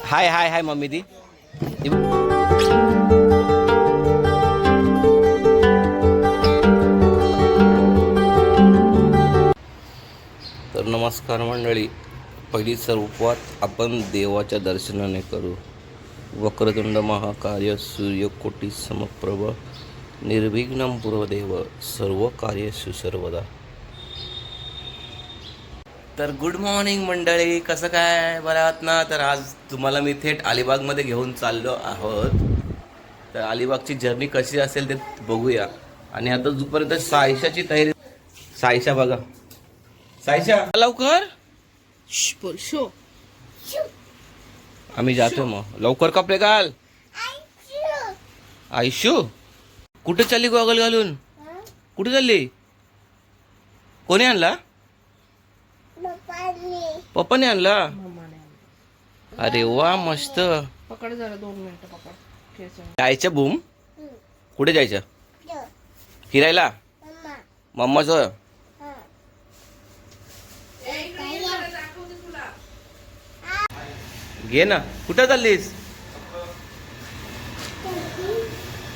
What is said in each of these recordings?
हाय हाय हाय mummy दी. तर नमस्कार मंडळी, पहिली सुरुवात आपण देवाच्या दर्शनाने करू. वक्रतुंड महाकाय सूर्यकोटी समप्रभ निर्विघ्नं कुरुदेव सर्व कार्येषु सर्वदा. तर गुड मॉर्निंग मंडळी, कसं काय, बरं आहात ना? तर आज तुम्हाला मी थेट अलिबागमध्ये घेऊन चाललो आहोत. तर अलिबागची जर्नी कशी असेल ते बघूया. आणि आता जोपर्यंत सायशाची तयारी. सायशा बघा, सायशा लवकर बोल शो. आम्ही जातो मग, लवकर कपडे घाल. आयशू कुठे चालली गॉगल घालून? कुठे चालली? कोणी आणला? पप्पाने आणला. अरे वा, मस्त. पकड जरा 2 मिनिटं पकड. जायचं बूम? कुठे जायचं? फिरायला? मम्माचं? घे ना. कुठं चाललीस?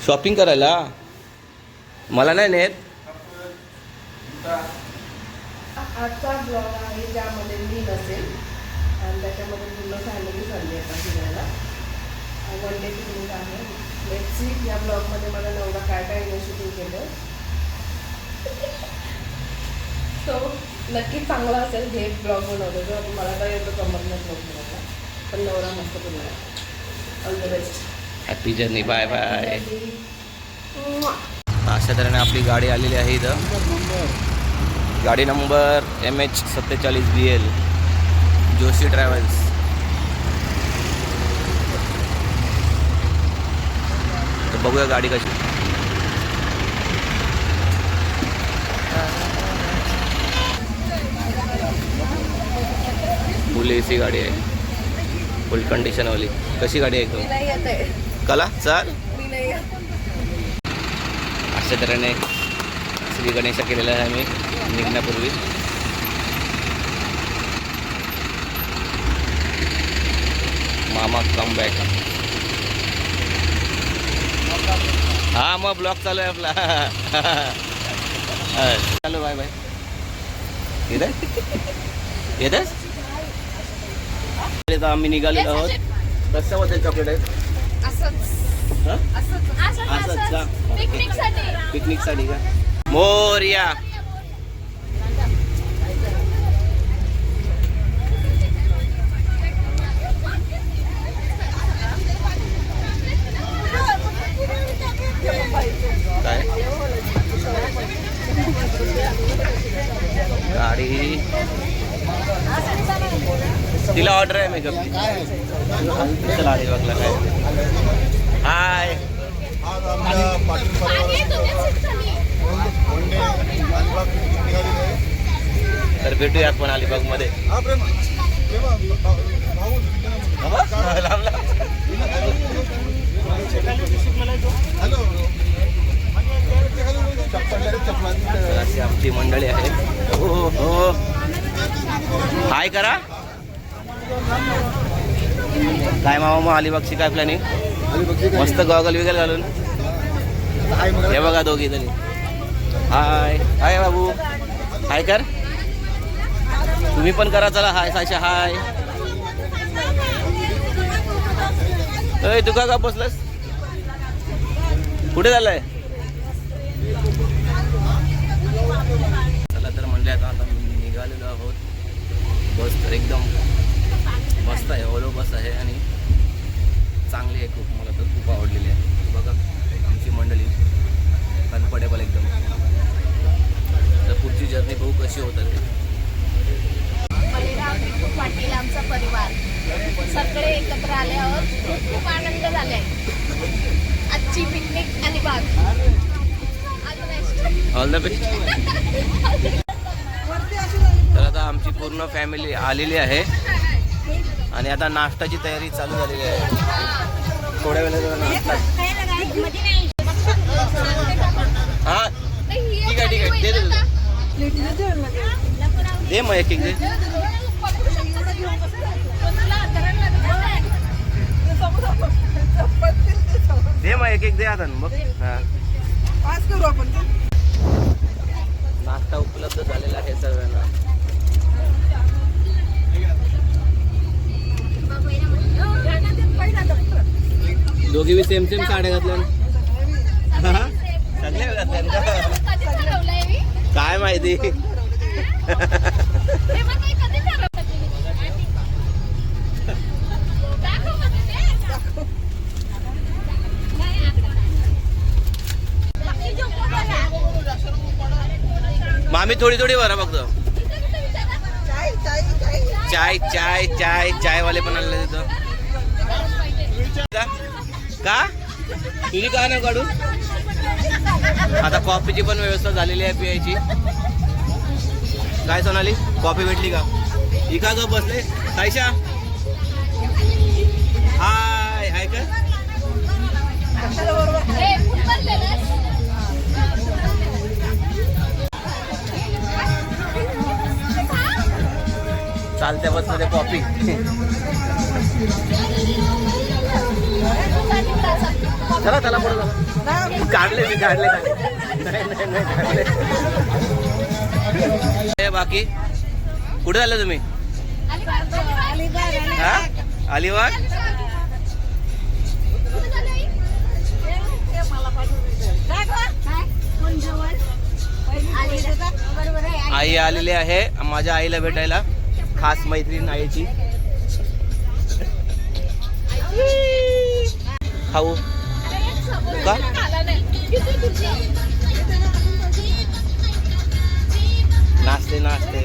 शॉपिंग करायला? मला नाही नेत. आजचा ब्लॉग आहे ज्यामध्ये मी नसेल आणि त्याच्यामध्ये पूर्ण फॅमिली चालली आहे फिरायला. 1 डे पिकनिक आहे. लेट्स सी या ब्लॉगमध्ये मला नवरा काय काय इनिशिएटिव्ह केलं. सो नक्कीच चांगला असेल हे ब्लॉग बनवलं तर. मला तर एवढं कमत नाही ब्लॉग बनवला, पण नवरा मस्त बनवला. All the best. Happy journey. Bye bye. अशा तऱ्हेने आपली गाडी आलेली आहे इथं. गाडी नंबर MH47BL जोशी ट्रॅव्हल्स. तर बघूया गाडी कशी. फुल AC गाडी आहे, फुल कंडिशनवाली. कशी गाडी आहे एकदम कला. चाल. अशा तऱ्हेने श्री गणेशा केलेला आहे आम्ही निघण्यापूर्वी. मामा कम बॅक. हा मग ब्लॉग चालू आहे आपला. चालू. Bye bye. येत आम्ही निघालेलो आहोत. कशामध्ये चॉकलेट आहे? पिकनिक साठी का? मोरया. काय गाडी तिला ऑर्डर आहे मेकअप. चला आली बघला काय. हाय. तर भेटूया आपण अलिबाग मध्ये. अशी आमची मंडळी आहे. हो हो, हाय करा. काय मामा, मग अलिबागची काय प्लॅनिंग? मस्त गॉगल विगल घालून. हे बघा दोघी तरी. हाय हाय बाबू, हाय कर. तुम्ही पण करा. चला हाय सायशा. हाय. अय तू का बसलास? कुठे झालंय? चला तर म्हणले आता निघालेलो आहोत. बस तर एकदम मस्त आहे, ओलो बस आहे आणि चांगली आहे खूप. मला तर खूप आवडलेली आहे. बघा आमची मंडळी कम्फर्टेबल एकदम. तर पुढची जर्नी बघू कशी होतात ते. खूप वाटेल आमचा परिवार सगळे एकत्र आले आहोत. खूप आनंद झाले आजची picnic Alibag. All the best. तर आता आमची पूर्ण फॅमिली आलेली आहे आणि आता नाश्त्याची तयारी चालू झालेली आहे. थोड्या वेळेला नाश्ता. हा ठीक आहे ठीक आहे. दे मग एक एक दे. मग एक एक दे आता मग. हा पास करू आपण. नाश्ता उपलब्ध झालेला आहे सर्वांना. दोघी बी सेम सेम साड्या घातल्या. सगळ्या घातल्या काय माहिती. मामी थोडी थोडी भरा फक्त. चाय चाय चाय चाय वाले पण आले तिथं. का तुझी का नाही काढू. आता कॉफीची पण व्यवस्था झालेली आहे पियायची. काय सोनाली कॉफी भेटली का. ही का ग बसले सायशा. हाय हाय का. चालत्या बसमध्ये कॉफी. चला चला पुढे चला. काढले मी काढले बाकी कुठे झालं तुम्ही. हा अलिबाग. आई आलेली आहे माझ्या आईला भेटायला. खास मैत्रीण आईची. खाऊ का. नाचते नाचते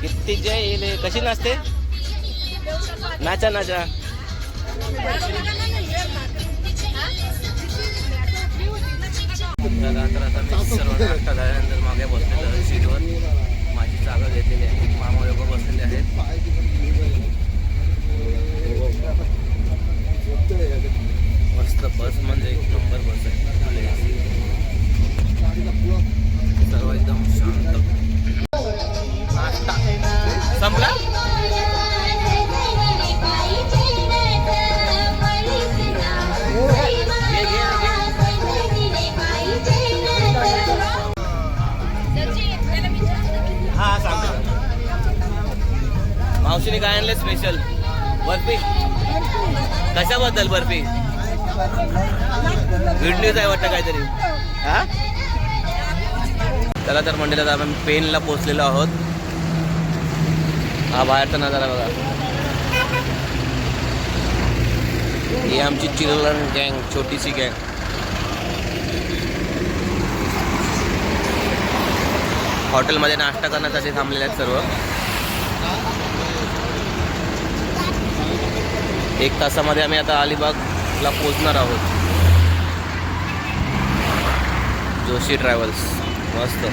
किती जय. कशी नाचते. नाचा नाचा. तर आता मी सर्व नाश्ता झाल्यानंतर मागे बसलेलं सीटवर माझी जागा घेतलेली आहे. मामा लोक बसलेले आहेत. मस्त बस म्हणजे एक नंबर बस आहे. सर्व एकदम शांत. नाश्ता संपला. हा सांगतो. मावशीने काय आणले स्पेशल. बर्फी. कशाबद्दल बर्फी. गुड न्यूज आहे वाटतं काहीतरी. हा चला तर मंडळात आपण पेनला पोचलेलो आहोत. हा बाहेरचा नजारा बघा. ही आमची चिल्ड्रन गँग छोटीशी गँग. हॉटेलमध्ये नाश्ता करण्यासाठी थांबलेले आहेत सर्व. 1 तासामध्ये आम्ही आता अलिबागला पोहोचणार आहोत. जोशी ट्रॅव्हल्स मस्त.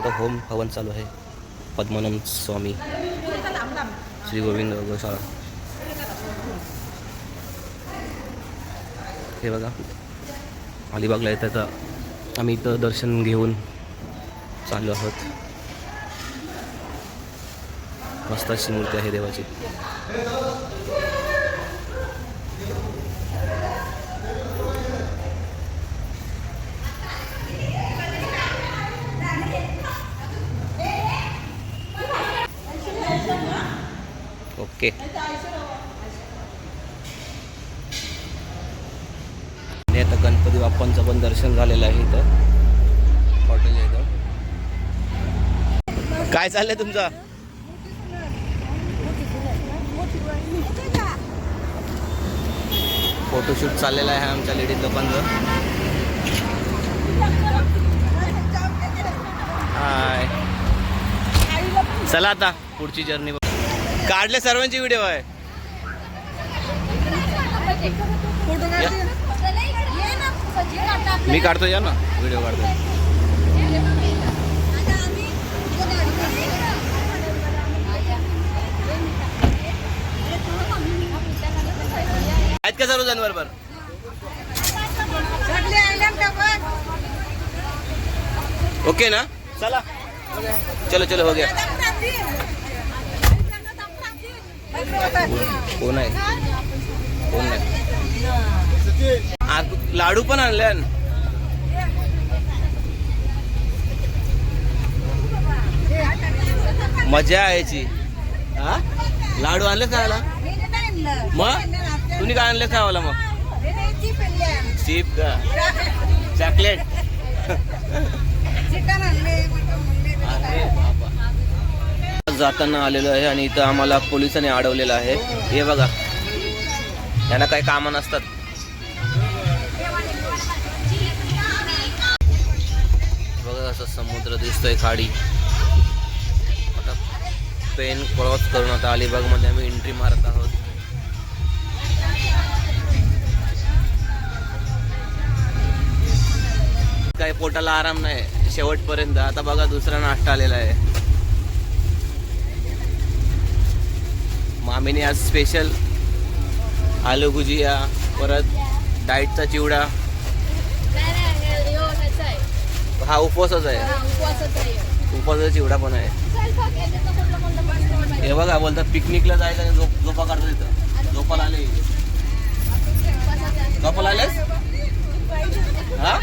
आता होम हवन चालू आहे. पद्मानंद स्वामी श्री गोविंद गोशाळा. हे बघा अलिबागला येतात. आम्ही इथं दर्शन घेऊन चाललो आहोत. मस्त अशी मूर्ती आहे देवाची. ओके आता गणपती बाप्पांचं पण दर्शन झालेलं आहे इथं हॉटेलच्या इथं. काय चाललंय तुमचं. फोटोशूट चाललेला आहे आमच्या लेडीज लोकांचं. हाय चला आता पुढची जर्नी काढले सर्वांची व्हिडिओ आहे. मी काढतो या ना व्हिडिओ काढतो. आहेत का सर्व जण बरोबर. ओके ना. चला चलो चलो हो गया. कोण आहे कोण नाही. लाडू पण आणले. मजा यायची. हा लाडू आणले खायला. मग तुम्ही काय आणले खावाला मग. चीप का चॉकलेट. अरे बाबा. जाताना आलेलो आहे आणि इथं आम्हाला पोलिसांनी अडवलेलं आहे. हे बघा यांना काही कामं नसतात. बघा असं समुद्र दिसतोय खाडी. आता पेन क्रॉस करून आता अलिबाग मध्ये आम्ही एंट्री मारत आहोत. काही पोटाला आराम नाही शेवटपर्यंत. आता बघा दुसरा नाश्ता आलेला आहे. मामीने आज स्पेशल आलू भुजिया, परत डाएटचा चिवडा. हा उपवासच आहे. उपवासाचा चिवडा पण आहे. हे बघा बोलतात पिकनिकला जायचं आणि झोपा काढतो तिथं. झोपाला आले. झोपाला आलेस. हा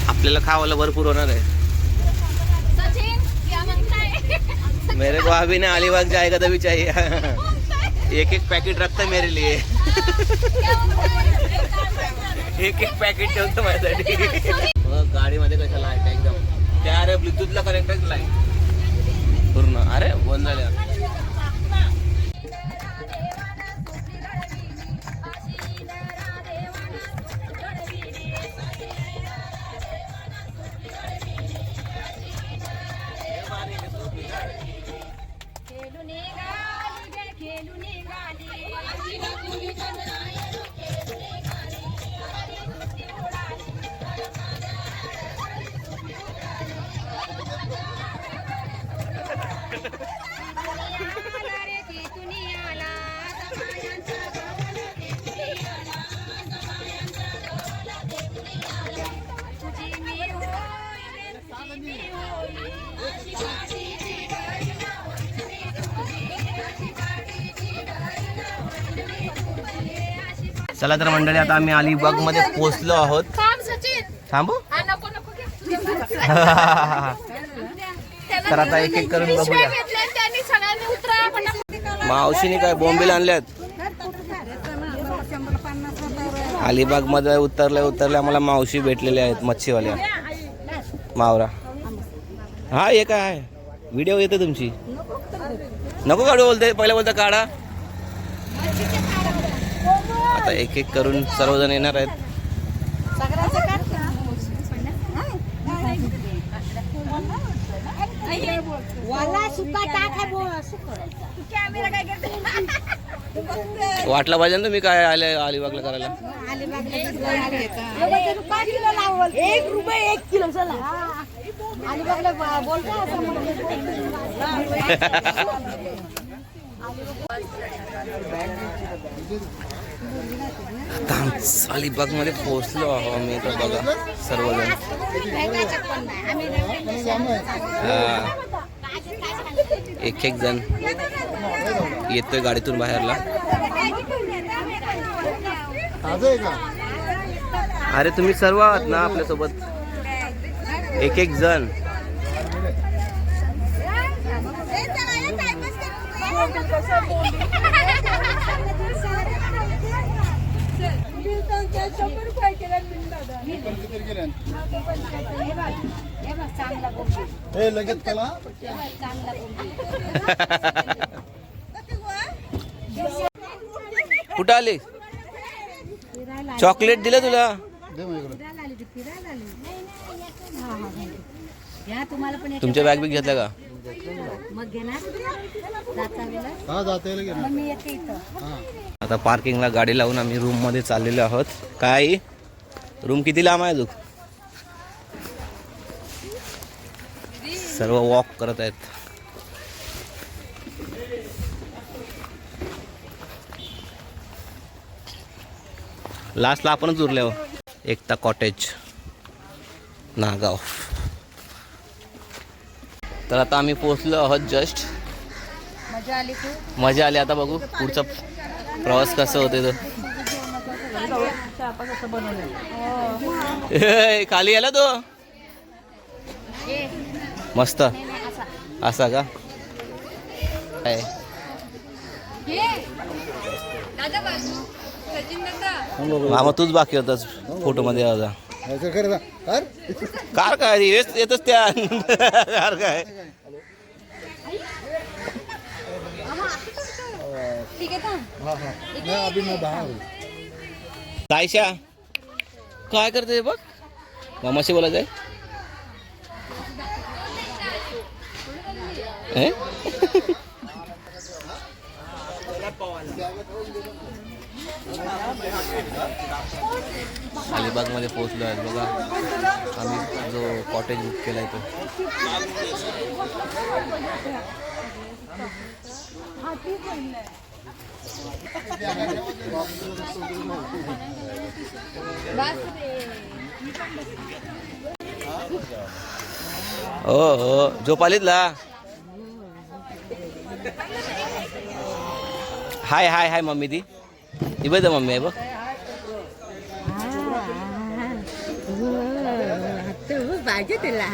आपल्याला खावायला भरपूर होणार आहे. मेरे को अभी ना अलीबाग जाएगा तभी चाहिए. एक एक पैकेट रखता मेरे लिए. एक एक पैकेट ठेवतो माझ्यासाठी. गाडीमध्ये कशा लाईट एकदम त्या. अरे ब्लूटूथला कनेक्ट लाईट पूर्ण. अरे बंद झाल्या. चला तर मंडळी आता आम्ही अलिबाग मध्ये पोहोचलो आहोत. थांबू. तर आता एक एक करून बघूया. मावशीने काय बोंबील आणल्यात. अलिबाग मध्ये उतरल्या मला मावशी भेटलेल्या आहेत मच्छीवाल्या. मावरा. हा हे काय आहे व्हिडिओ येते तुमची. नको काढू बोलते. पहिला बोलता काढा. आता एक एक करून सर्वजण येणार आहेत. वाटलं पाहिजे ना तुम्ही काय आले अलिबागला करायला. अलिबाग मध्ये पोहोचलो आहो आम्ही. तर बघा सर्वजण. एक एक जण येतोय गाडीतून बाहेरला. अरे तुम्ही सर्व आहात ना आपल्यासोबत. एक एक जण. कुठं आली. चॉकलेट दिलं तुला. तुमच्या बॅग बिग घेतल्या का. आता पार्किंगला गाडी लावून आम्ही रूम मध्ये चाललेलो आहोत. काय रूम किती लांब आहे. सर्व वॉक करत आहेत. लास्टला आपणच उरलो. एकता कॉटेज नागाव. तर आता आम्ही पोहोचलो आहोत जस्ट. मजा आली खूप. मजा आली. आता बघू पुढचा प्रवास कसा होते तो. खाली आला तो मस्त असा का काय. मामा तूच बाकी होतास फोटो मध्ये आता. कार काय येतच त्या कार काय. सायशा काय करते बघ. मामाशी बोलायचं आहे. अलिबाग मध्ये पोहोचलो आहे बघा. आम्ही जो कॉटेज बुक केलाय तो. हो झोपालीतला. हाय हाय हाय मम्मी ती बघ मम्मी आहे बघ. पाहिजे त्याला.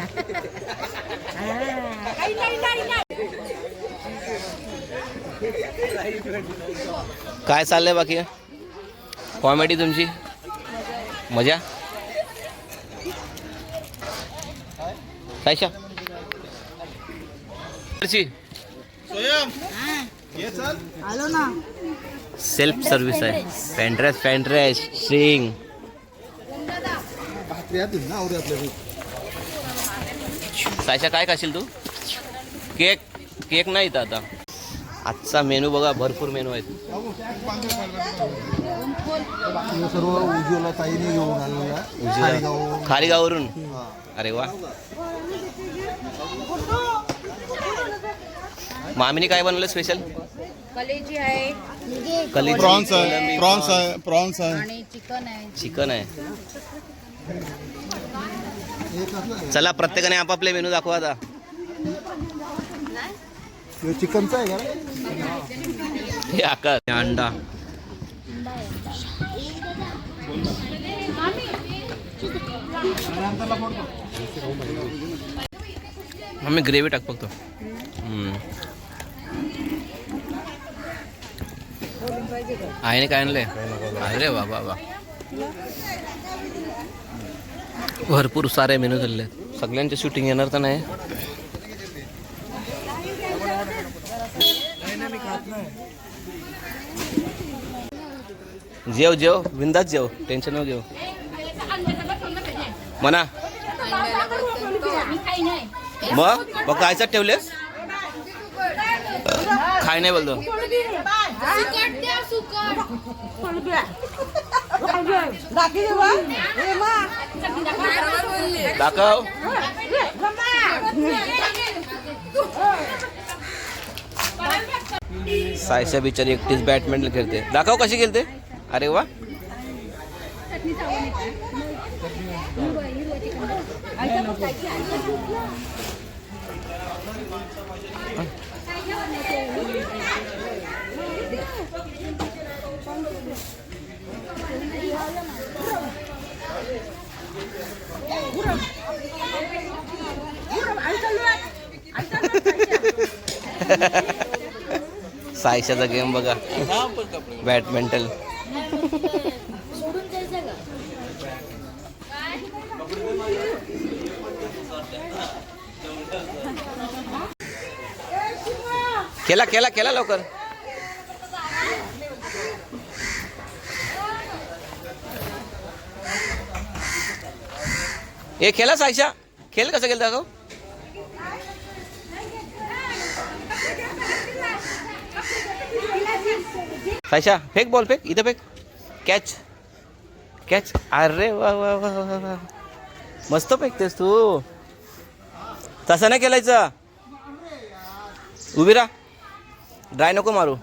काय चाललंय बाकी. कॉमेडी तुमची मजा. सायशा आलो ना. सेल्फ सर्व्हिस आहे. पॅन्ट्रेस स्ट्रिंग. सायशा काय खाशील तू. केक नाही तर आता. आजचा मेनू बघा भरपूर मेनू आहेत. सर्व उज्ज्वला ताईने घेऊन आलेला खारीगाववरून. अरे वा. मामीने काय बनवलं स्पेशल. कलेजी आहे, कलेजी. प्रॉन्स आहे आणि चिकन आहे. चला प्रत्येकाने आपापले मेनू दाखवा आता. चिकनचा आहे का. हे आकार अंडा. आम्ही ग्रेव्ही टाक फक्त. आईने काय आणलंय. अरे वा वा वा. भरपूर सारे मेनू झालेले आहेत. सगळ्यांचे शूटिंग येणार तर नाही. जेव बिंदास जेव. टेन्शन न घेऊ म्हणा. मग कायचं ठेवलेस. खाय नाही बोलतो. दाखव. सायशा बिचारी एकटीच बॅडमिंटन खेळते. दाखव कशी खेळते. अरे वा. सायशाचा गेम बघा. बॅडमिंटन. केला लवकर. हे खेळा सायशा. खेळ कसं केलं दाखव. Sayyeshaa fake ball fake. इथं फेक. कॅच. अरे वा वा वा वा वा. मस्त फेकतेस तू. तसं नाही खेळायचं. उभी राहा. ड्राय नको मारू.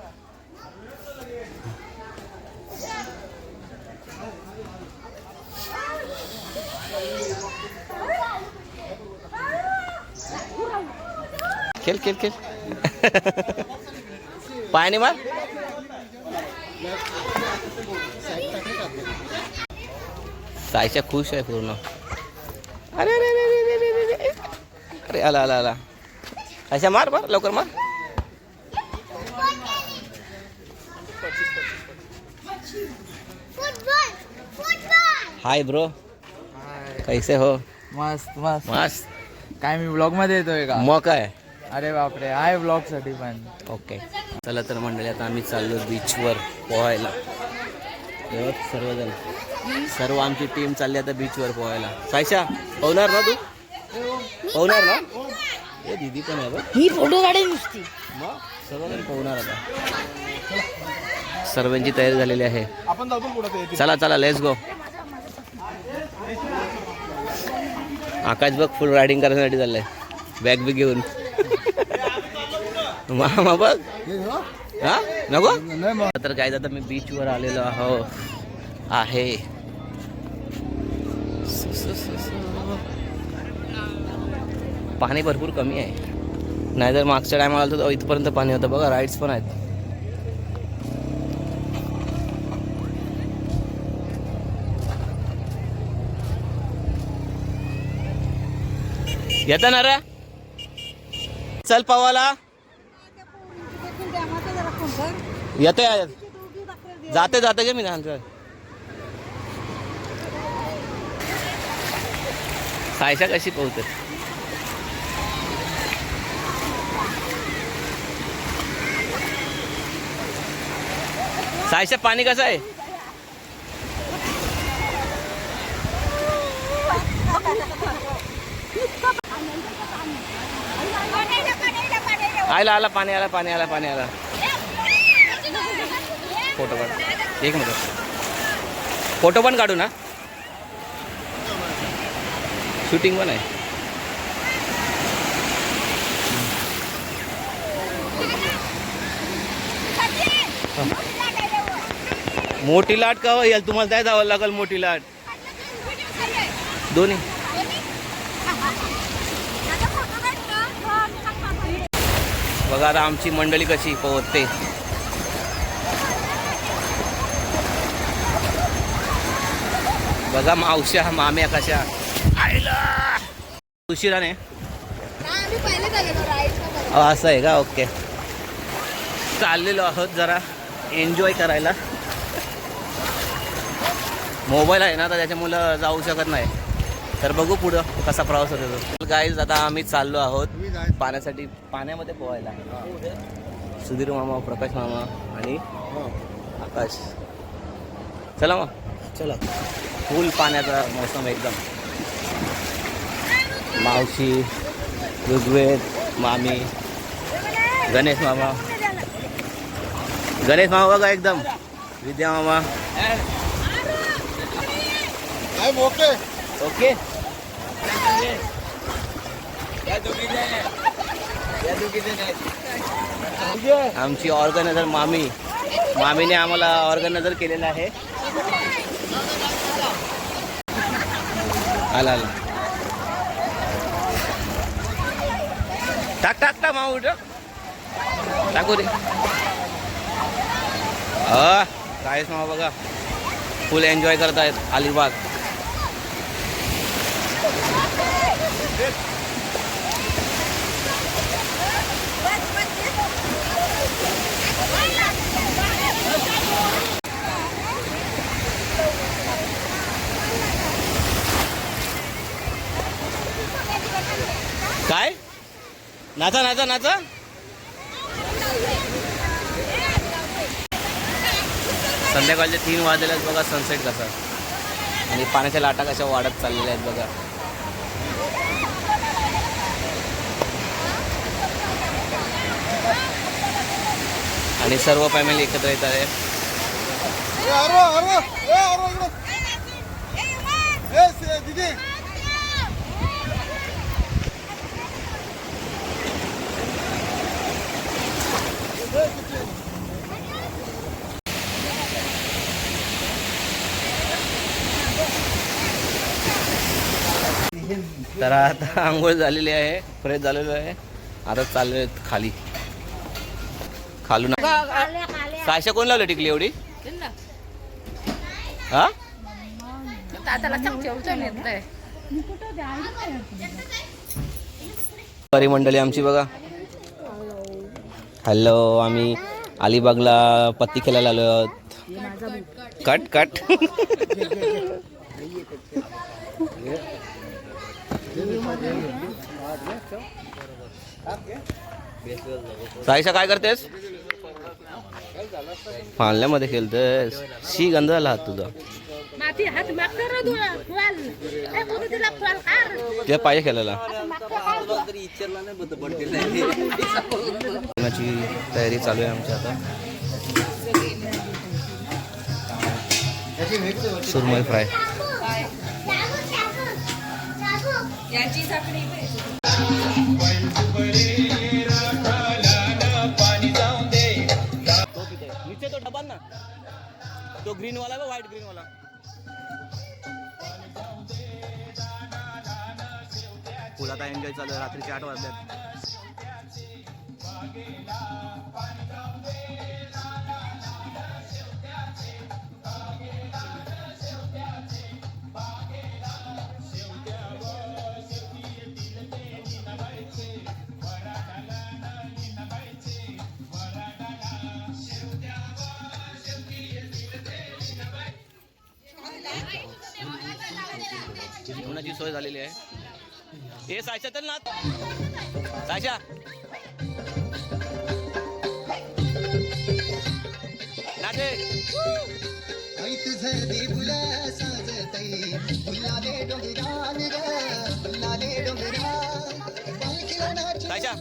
खेळ खेळ खेळ. पायाने मार. सायशा खुश आहे पूर्ण. अरे अरे अरे अरे अरे अरे अरे आला आला आला. अशा मार मार लवकर मार. हाय ब्रो, कैसे हो? मस्त मस्त. मस्त. काय मी ब्लॉग मध्ये येतोय का? मग काय. अरे बापरे, आहे ब्लॉग साठी पण. ओके चला तर मंडळी आता आम्ही चाललो बीचवर पोहायला. सर्वजण सर्व आमची टीम चालली आता बीचवर पोहायला. सायशा पोहणार ना तू? पोहणार ना? हे दीदी पण आहे बघ. ही फोटो काढायची नुसती. मग सर्वजण पोहणार आता. सर्वांची तयारी झालेली आहे. आपण जाऊ पुढे ते. चला चला लेट्स गो. आकाश बघ फुल रायडिंग करण्यासाठी चाललंय बॅग बी घेऊन. मामा बघ. हा नको तर काय आता मी बीचवर आलेलो आहे. पाणी भरपूर कमी आहे. नाहीतर मागच्या टायमाला आलं तर इथपर्यंत पाणी होतं बघा. राईड्स पण आहेत. येता ना रे चल पवाला. येते जाते जाते गे मी ना. सायशा कशी पोहते. सायशा पाणी कसं आहे. आला आला पाणी आला पाणी आला पाणी आला. फोटो काढ. एक मिनिट फोटो पण काढू ना. शूटिंग पण आहे. मोठी लाट का होईल तुम्हाला काय जावं लागेल. मोठी लाट दोन्ही. बघा आता आमची मंडळी कशी पोहते. बघा मावश्या माम्या कशा. आईला उशिराने असं आहे का. ओके चाललेलो आहोत जरा एन्जॉय करायला. मोबाईल आहे ना तर त्याच्यामुळं जाऊ शकत नाही. तर बघू पुढं कसा प्रवास होतो. गाईज आता आम्ही चाललो आहोत पाण्यासाठी. पाण्यामध्ये पोहायला सुधीर मामा, प्रकाश मामा आणि आकाश. चला मग चला. फुल पाण्याचा मोसम एकदम. मावशी, ऋग्वेद, मामी, गणेश मामा. गणेश मामा बघा एकदम. विद्या मामा. ओके ओके आमची ऑर्गनायझर मामी. मामीने आम्हाला ऑर्गनायझर केलेलं आहे. आला आला. टाक टाक टाक मामा. उठ टाकू रे. काहीच मामा बघा फुल एन्जॉय करतायत अलिबाग. काय नाचा नाचा नाचा. संध्याकाळचे 3 वाजलेले आहेत बघा. सनसेट कसा आणि पाण्याच्या लाटा कशा वाढत चाललेल्या आहेत बघा. आणि सर्व फॅमिली एकत्र येत आहे. तर आता आंघोळ झालेली आहे. फ्रेश झालेलो आहे आता चाललोय खाली खालून. सायशा कोण लावली टिकली एवढी? हा बरी मंडळी आमची बघा. हॅलो, आम्ही अलिबागला पत्ती खेळायला आलो आहोत. कट कट सायशा काय करतेस? पाळण्यामध्ये खेळतेस. शी गंध झाला हात तुझा. ते पाहिजे खेळायला. तयारी चालू आहे आमची आता. सुरमई फ्राय. नीचे तो डबा ना, तो ग्रीन वाला का व्हाइट ग्रीन वाला. फुल आता एन्जॉय चालू आहे. रात्रीचे 8 वाजल्यात. जेवणाची सोय झालेली आहे. हे सायशा तर ना, सायशा नाचे. सायशा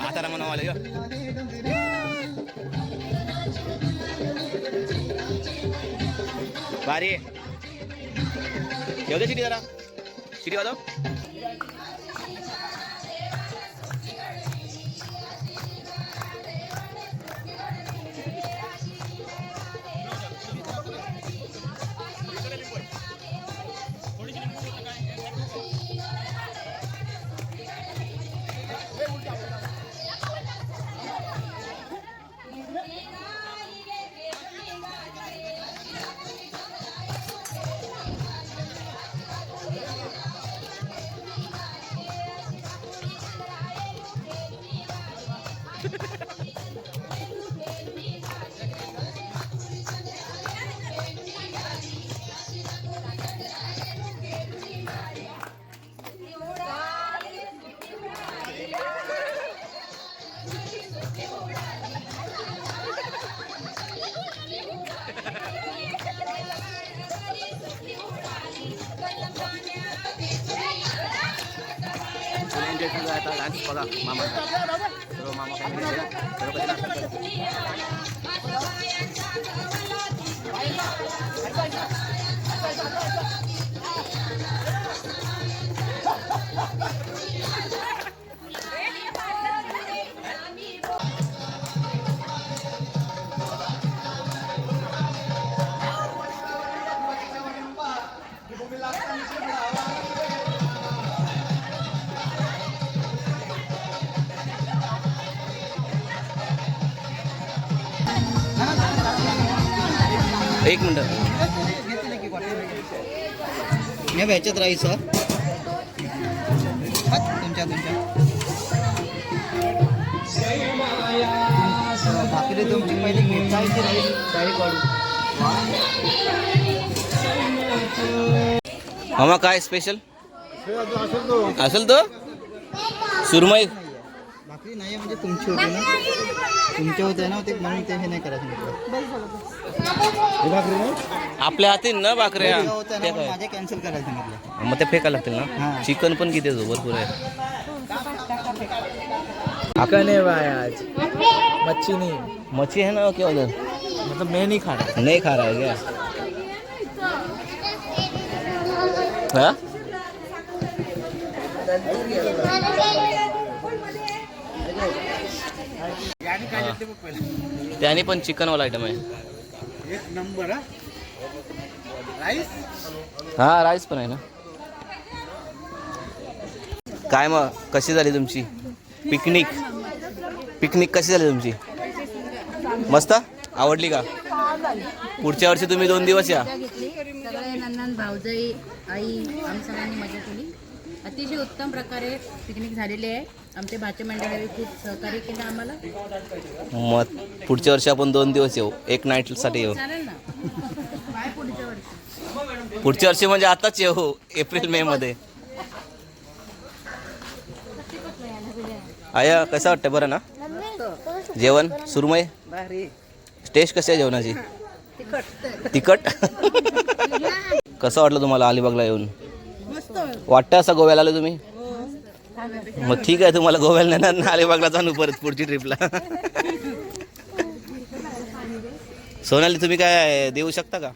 आता म्हणा आलं भारी. येऊ दे शिटी जरा. शिटी वाजव. डान्स बघा मामा. सर्व मामा एक मिनिट. मी ह्याच्यात राहायचं तुमच्या भाकरी तुमची पहिली घेतायची राहील काही काढू. मामा काय स्पेशल असेल तो? सुरमई भाकरी नाही म्हणजे तुमची होती ना, तुमचे होते ना ते, म्हणून ते हे नाही करायचं म्हटलं. आपल्या हाती ना भाकऱ्या होत्या ना, माझे कॅन्सल करायचं म्हटलं. मग ते फेकायला लागतील ना. हां. चिकन पण किती आहे, भरपूर आहे. चिकन है भाई आज, मच्छी नहीं. मच्छी है ना क्या उधर? मतलब मैं नहीं खा रहा. नहीं खा रहा है क्या? हाँ? त्याने पण चिकन वाला आयटम आहे. एक नंबर. हा राईस पण आहे ना. काय मग कशी झाली तुमची पिकनिक? पिकनिक कशी झाली तुमची? मस्त आवडली का? पुढच्या वर्षी तुम्ही 2 दिवस या. सगळे नंदन भाऊजाई आई आम्ही सगळ्यांनी मजा केली. अतिशय उत्तम प्रकारे पिकनिक झालेली आहे. आमचे भाचे मंडळी खूप सहकार्य केलं आम्हाला. मग पुढच्या वर्षी आपण 2 दिवस येऊ, एक नाईटसाठी येऊ. चालेल ना. काय पुढच्या वर्षी? पुढच्या वर्षी म्हणजे आताच येऊ, एप्रिल मे मध्ये. आया कसं वाटतं? बरं ना जेवण? सुरमई टेस्ट कशी आहे जेवणाची? तिखट. कसं वाटलं तुम्हाला अलिबागला येऊन? वाटतं असं गोव्याला आले तुम्ही? मग ठीक आहे, तुम्हाला गोव्याला नेणार ना, अलिबागला जाणू परत पुढची ट्रिपला. सोनाली तुम्ही काय देऊ शकता का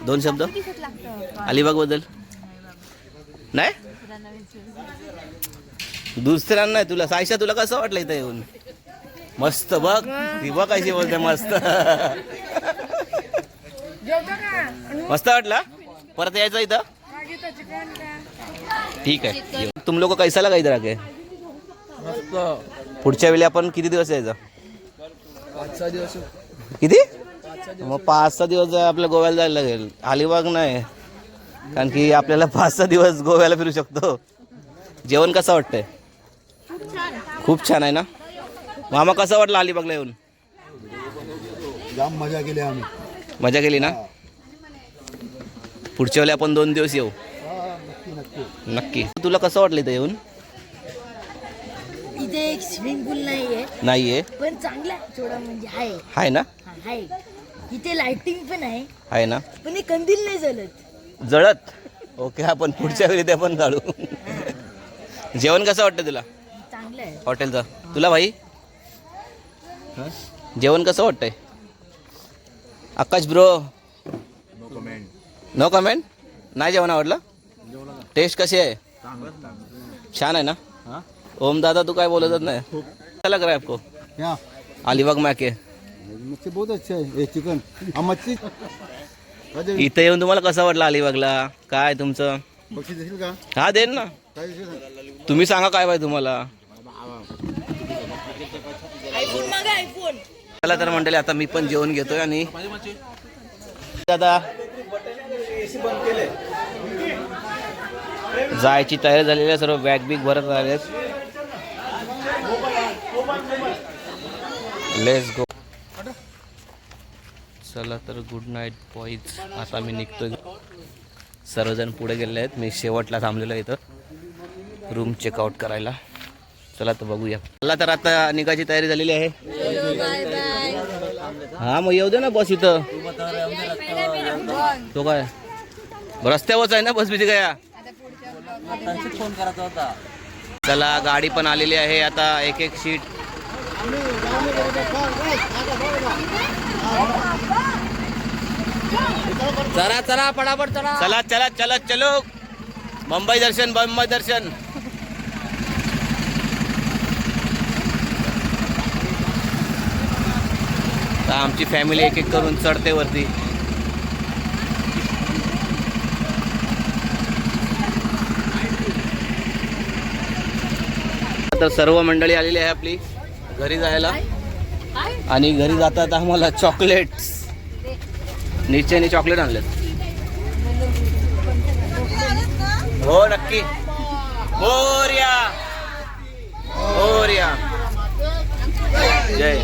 2 शब्द अलिबाग बद्दल? नाही दुसऱ्यांना नाही, तुला सायशा तुला कसं वाटलं इथं येऊन? मस्त बघ ती बघ कशी बोलते मस्त. मस्त वाटलं? परत यायचं इथं? ठीक आहे. तुम लोक कैसा लगा इधर आके? पुढच्या वेळी आपण किती दिवस यायचं? 5-6 दिवस. किती? मग 5-6 दिवस आपल्या गोव्याला जायला लागेल. अलिबाग नाही, कारण की आपल्याला 5-6 दिवस गोव्याला फिरू शकतो. जेवण कसं वाटतंय? खूप छान आहे ना. मामा कसं वाटलं अलिबागला येऊन? जाम मजा केली आम्ही. मजा केली ना. पुढच्या वेळी आपण 2 दिवस येऊ. नक्की. तुला कसं वाटलं इथं येऊन? इथे एक स्विमिंग पूल नाहीये नाहीये पण चांगला थोडा म्हणजे आहे ना. आहे. इथे लाइटिंग पण आहे ना. पण हे कंदील नाही जळत. जळत. ओके, आपण पुढच्या वेळी ते पण काढू. जेवण कसं वाटतं तुला चांगलं आहे. हॉटेलचं? तुला भाई जेवण कसं वाटतंय? आकाश ब्रो नो कमेंट. नाही जेवण आवडलं? टेस्ट कशी आहे? छान आहे ना. ओम दादा तू काय बोलतच नाही. अच्छा लग रहा है आपको क्या अलिबाग में आके? मच्छी बहुत अच्छे है. ये चिकन मच्छी इथं येऊन तुम्हाला कसं वाटलं अलिबागला? काय तुमचं? बक्षीस देशील का? हा देन ना. काय देशील? तुम्ही सांगा काय पाहिजे तुम्हाला. आयफोन मागा आयफोन. चला तर मंडळी आता मी पण जेवण घेतोय आणि दादा जायची तयारी झालेली आहे. सर्व बॅग बिग भरत आलेत. Let's go. चला तर गुड नाईट बॉईज. आता मी निघतोय. सर्वजण पुढे गेले आहेत. मी शेवटला थांबलेलो आहे इथं रूम चेकआउट करायला. चला तर बघूया. चला तर आता निघायची तयारी झालेली आहे. हा मग येऊ दे ना बस इथं. तो काय रस्त्यावरच आहे ना बस बिजी गया. फोन करायचा होता. चला गाडी पण आलेली आहे. आता एक एक सीट. चला चला पटापट चला. चला चला चला चलो. मुंबई दर्शन मुंबई दर्शन. आमची फॅमिली एक एक करून चढते वरती. तर सर्व मंडळी आलेली आहे आपली घरी जायला. आणि घरी जातात आम्हाला चॉकलेट्स. निश्चयने चॉकलेट आणलेत. हो नक्की. मोरया मोरया. जय